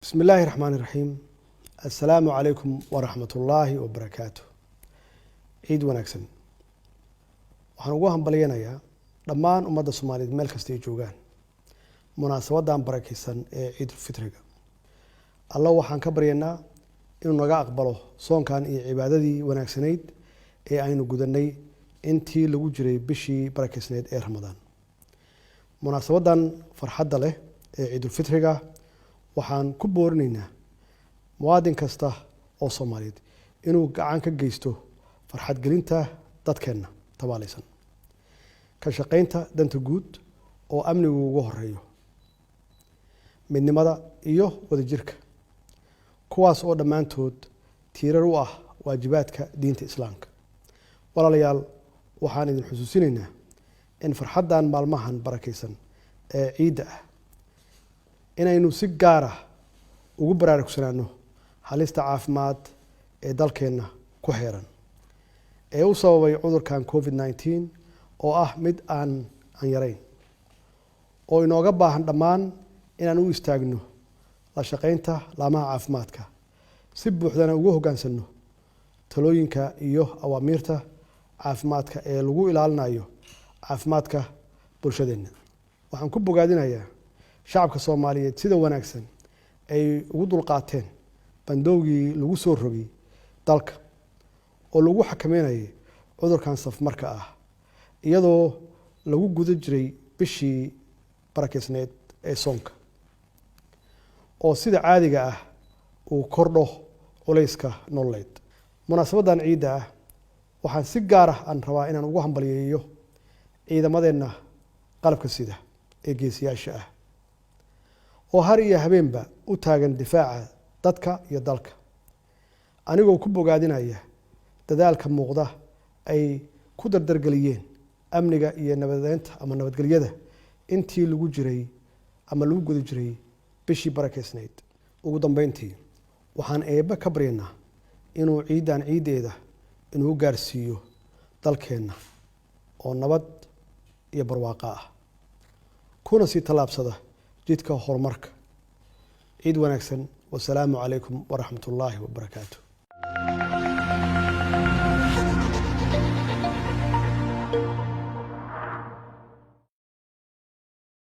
بسم الله الرحمن الرحيم. السلام عليكم ورحمة الله وبركاته. عيد ونكسن. waxaan ugu hambalyeeynaa dhammaan ummadda Soomaaliyeed meel kasta ay joogaan munaasabadan barakeysan ee Ciid Fitriga. Allah waxaan ka baryaynaa inuu naga aqbalo soonkan iyo cibaadadii wanaagsanayd ee aynu gudanay intii lagu jiray bishii barakeysnayd ee Ramadaan. Munaasabadan farxadda leh ee Ciid Fitriga waxaan ku boorinaynaa muwaadin kasta oo Soomaaliyeed inuu gacan ka geysto farxad gelinta dadkeena tabaalaysan ka shaqeynta danta guud oo amnigu ugu horeeyo midnimada iyo wadajirka kuwaas oo dhamaantood tiirar u ah waajibaadka diinta Islaamka. walaalayaal waxaan idin xusuusinaynaa in farxadan maalmahan barakeysan ee ciida ah inaynu si gaar ah ugu baraarugsanaano halista caafimaad ee dalkeena ku xeeran ee u sababay cudurkan COVID-19 oo ah mid aan yarayn oo inooga baahan dhammaan inaan u istaagno la shaqeynta laamaha caafimaadka si buuxdana ugu hogaansano talooyinka iyo awaamiirta caafimaadka ee lagu ilaalinayo caafimaadka bulshadeena. waxaan ku bogaadinayaa shacabka Soomaaliyeed sida wanaagsan ay ugu dulqaateen bandowgii lagu soo rogay dalka oo lagu xakameynayay cudurkan safmarka ah iyadoo lagu guda jiray bishii barakeysneed ee soonka oo sida caadiga ah uu kordho culayska nololeed. munaasabadan ciida ah waxaan si gaar ah aan rabaa inaan ugu hambalyeeyo ciidamadeena qalabka sida ee geesiyaasha ah oo har iyo habeenba u taagan difaaca dadka iyo dalka anigoo ku bogaadinaya dadaalka muuqda ay ku dardargeliyeen amniga iyo nabadeynta ama nabadgelyada intii lagu jiray ama lagu guda jiray bishii barakeysnayd. ugu dambeyntii waxaan eebba ka baryaynaa inuu ciidan ciideeda inuu gaarsiiyo dalkeena oo nabad iyo barwaaqo ah kuna sii tallaabsada jidka horumarka. ciid wanaagsan. والسلام عليكم ورحمة الله وبركاته.